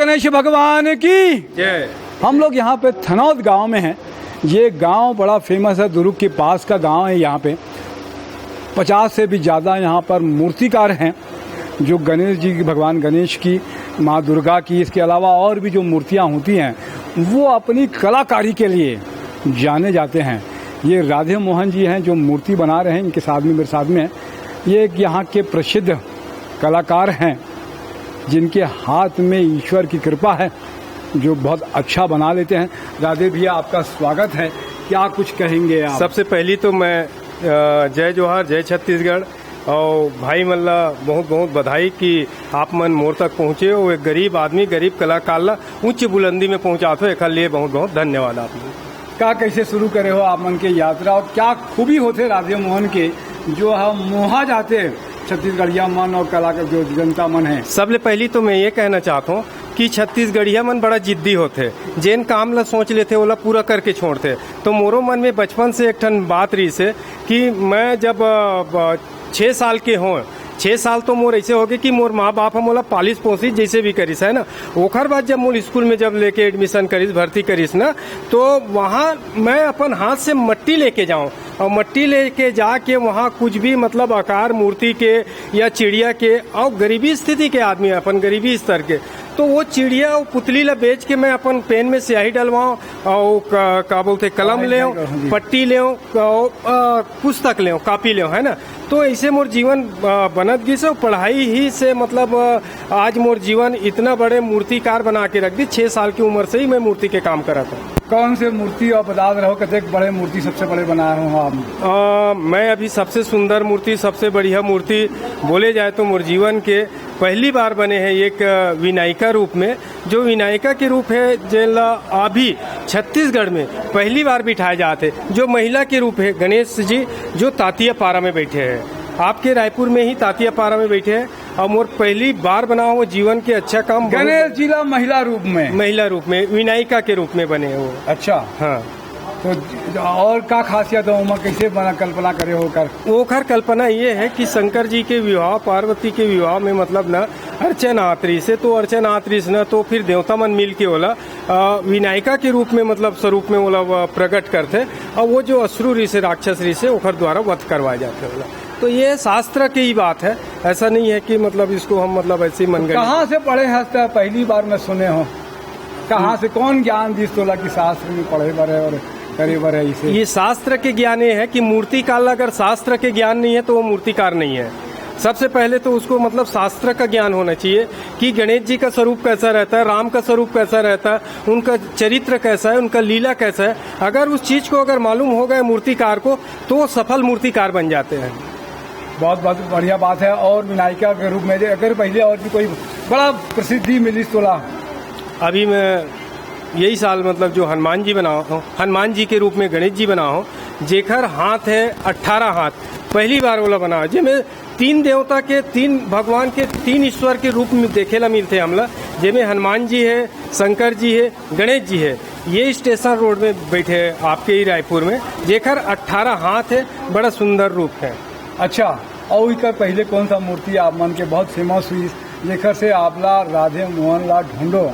गणेश भगवान की जय। हम लोग यहाँ पे थनौद गांव में हैं। ये गांव बड़ा फेमस है, दुर्ग के पास का गांव है। यहाँ पे 50 से भी ज़्यादा यहाँ पर मूर्तिकार हैं जो गणेश जी की, भगवान गणेश की, माँ दुर्गा की, इसके अलावा और भी जो मूर्तियाँ होती हैं वो अपनी कलाकारी के लिए जाने जाते हैं। ये राधे मोहन जी हैं जो मूर्ति बना रहे हैं, इनके साथ में, मेरे साथ में ये एक यहाँ के प्रसिद्ध कलाकार हैं जिनके हाथ में ईश्वर की कृपा है, जो बहुत अच्छा बना लेते हैं। राधे भैया, आपका स्वागत है। क्या कुछ कहेंगे आप? सबसे पहली तो मैं जय जोहार, जय छत्तीसगढ़। और भाई मल्ला बहुत बहुत बधाई कि आप मन मोर तक पहुँचे हो। एक गरीब आदमी, गरीब कलाकार ला उच्च बुलंदी में पहुँचाते हो, एक लिए बहुत बहुत धन्यवाद आप लोग। क्या कैसे शुरू करे हो आप मन के यात्रा, और क्या खूबी होते राधे मोहन के जो हम मोहा जाते हैं छत्तीसगढ़िया मन और कला का जो जनता मन है? सबले पहली तो मैं ये कहना चाहता हूँ कि छत्तीसगढ़िया मन बड़ा जिद्दी होते, जेन काम ला सोच लेते ओला पूरा करके छोड़ते। तो मोरो मन में बचपन से एक ठन बात रही से कि मैं जब 6 साल के हों, 6 साल तो मोर ऐसे हो गए कि मोर माँ बाप हम मोला पालिस पोसिस जैसे भी करिस है ना। ओखर बाद जब मोर स्कूल में जब लेके एडमिशन करिस, भर्ती करिस ना, तो वहाँ मैं अपन हाथ से मट्टी लेके जाऊँ और मट्टी लेके जाके वहाँ कुछ भी मतलब आकार मूर्ति के या चिड़िया के, और गरीबी स्थिति के आदमी अपन गरीबी स्तर के, तो वो चिड़िया और पुतली ला बेच के मैं अपन पेन में स्याही डलवाऊँ और का बोलते कलम ले, पट्टी ले, पुस्तक ले, कॉपी ले, है ना। तो ऐसे मोर जीवन बनत गई से पढ़ाई ही से मतलब आज मोर जीवन इतना बड़े मूर्तिकार बना के रख दी। 6 साल की उम्र से ही मैं मूर्ति के काम करा था। कौन से मूर्ति और बता रहे हो, कितने बड़े मूर्ति सबसे बड़े बनाए हो आप? मैं अभी सबसे सुंदर मूर्ति, सबसे बढ़िया मूर्ति बोले जाए तो मोर जीवन के पहली बार बने हैं एक विनायिका रूप में, जो विनायिका के रूप है जेला अभी छत्तीसगढ़ में पहली बार बिठाए जाते, जो महिला के रूप है गणेश जी, जो तातिया पारा में बैठे हैं। आपके रायपुर में ही तातिया पारा में बैठे हैं और मोर पहली बार बना हुआ जीवन के अच्छा काम। गणेश जी ला महिला रूप में विनायिका के रूप में बने हैं वो। अच्छा, हाँ। तो और क्या खासियत है उमा, कैसे बना कल्पना करे होकर? ओखर कल्पना ये है कि शंकर जी के विवाह, पार्वती के विवाह में मतलब ना अर्चना आतरी से, तो अर्चना आतरी से ना तो फिर देवता मन मिल के ओला विनायिका के रूप में मतलब स्वरूप में ओला प्रकट करते, और वो जो असुर ऋषि से, राक्षस ऋषि से ओखर द्वारा वध करवाए जाते ओला। तो ये शास्त्र की ही बात है, ऐसा नहीं है कि मतलब इसको हम मतलब ऐसे ही मन गए। कहाँ से पढ़े हंसता, पहली बार मैं सुने हो, कहाँ से कौन ज्ञान दिस तोला कि शास्त्र में पढ़े बारे और करे बारे? इसे ये शास्त्र के ज्ञान ये है कि मूर्तिकार अगर शास्त्र के ज्ञान नहीं है तो वो मूर्तिकार नहीं है। सबसे पहले तो उसको मतलब शास्त्र का ज्ञान होना चाहिए कि गणेश जी का स्वरूप कैसा रहता है, राम का स्वरूप कैसा रहता है, उनका चरित्र कैसा है, उनका लीला कैसा है। अगर उस चीज को अगर मालूम हो गया मूर्तिकार को तो वो सफल मूर्तिकार बन जाते हैं। बहुत बहुत बढ़िया बात है। और विनायिका के रूप में अगर पहले और भी कोई बड़ा प्रसिद्धि मिली तोला? अभी मैं यही साल मतलब जो हनुमान जी बना हूँ, हनुमान जी के रूप में गणेश जी बना हूँ, जेकर हाथ है 18 हाथ, पहली बार वाला बना, जिसमें 3 देवता के, 3 भगवान के, 3 ईश्वर के रूप में देखेला मिलते हमला, जिसमें हनुमान जी है, शंकर जी है, गणेश जी है। ये स्टेशन रोड में बैठे हैं आपके ही रायपुर में, जेकर 18 हाथ है, बड़ा सुंदर रूप है। अच्छा, और इसका पहले कौन सा मूर्ति आप मन के बहुत फेमस हुई जेकर से आपला राधे मोहन ला ढूंढो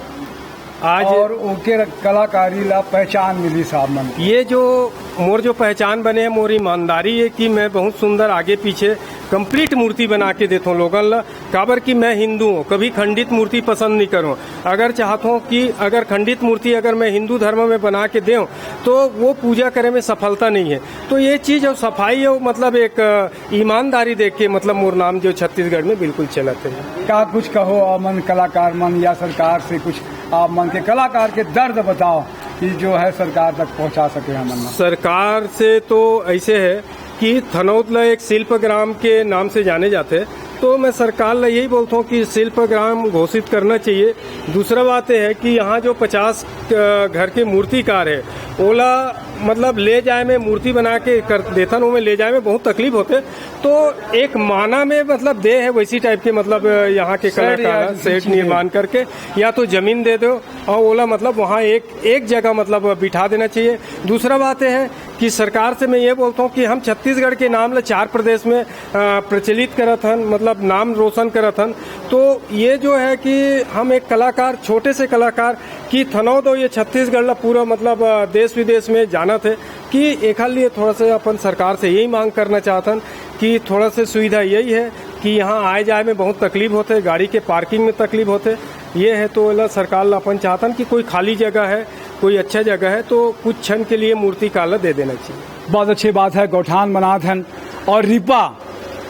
आज और ओके कलाकारी ला पहचान मिली साहब मन? ये जो मोर जो पहचान बने है, मोर ईमानदारी है कि मैं बहुत सुंदर आगे पीछे कंप्लीट मूर्ति बना के देता हूँ लोगन ला। काबर कि मैं हिंदू हूँ, कभी खंडित मूर्ति पसंद नहीं करूँ। अगर चाहता हूँ कि अगर खंडित मूर्ति अगर मैं हिंदू धर्म में बना के दूँ तो वो पूजा करे में सफलता नहीं है। तो ये चीज़ और सफाई और मतलब एक ईमानदारी देख के मतलब मोर नाम जो छत्तीसगढ़ में बिल्कुल चलते हैं। क्या कुछ कहो मन कलाकार मन या सरकार से कुछ आप मन के कलाकार के दर्द बताओ कि जो है सरकार तक पहुंचा सके हम? सरकार से तो ऐसे है कि थनौद ला एक शिल्प ग्राम के नाम से जाने जाते हैं, तो मैं सरकार ला यही बोलता हूँ कि शिल्प ग्राम घोषित करना चाहिए। दूसरा बात है कि यहाँ जो 50 घर के मूर्तिकार है ओला मतलब ले जाए में मूर्ति बना के कर देथन, में ले जाए में बहुत तकलीफ होते, तो एक माना में मतलब दे है वैसी टाइप के मतलब यहाँ के कलाकार सेट निर्माण करके या तो जमीन दे दो और ओला मतलब वहाँ एक जगह मतलब बिठा देना चाहिए। दूसरा बात है कि सरकार से मैं ये बोलता हूँ कि हम छत्तीसगढ़ के नाम ला 4 प्रदेश में प्रचलित करत हन, मतलब नाम रोशन करत हन। तो ये जो है कि हम एक कलाकार, छोटे से कलाकार की थनौ दो ये छत्तीसगढ़ ला पूरा मतलब देश विदेश में जानत है कि एक लिए थोड़ा सा अपन सरकार से यही मांग करना चाहतन कि थोड़ा सा सुविधा यही है कि यहाँ आए जाए में बहुत तकलीफ होते, गाड़ी के पार्किंग में तकलीफ होते। ये है तो एला सरकार ला अपन चाहतन कि कोई खाली जगह है, कोई अच्छा जगह है तो कुछ क्षण के लिए मूर्ति काला दे देना चाहिए। बहुत अच्छी बात है, गौठान बनात हन और रिपा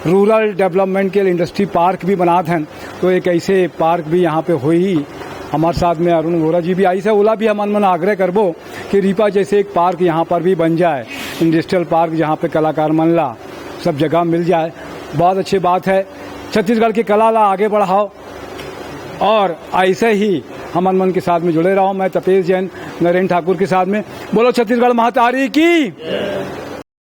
रूरल डेवलपमेंट के लिए इंडस्ट्री पार्क भी बनात हन। तो एक ऐसे पार्क भी यहाँ पे हो ही। हमारे साथ में अरुण वोरा जी भी आई से, ओला भी हम मन आग्रह करबो कि रिपा जैसे एक पार्क यहाँ पर भी बन जाए, इंडस्ट्रियल पार्क जहाँ पे कलाकार मन ला सब जगह मिल जाए। बहुत अच्छी बात है, छत्तीसगढ़ की कला ला आगे बढ़ाओ और ऐसे ही हम मन के साथ में जुड़े रहो। मैं तपेश जैन, नरेंद्र ठाकुर के साथ में। बोलो छत्तीसगढ़ महातारी की।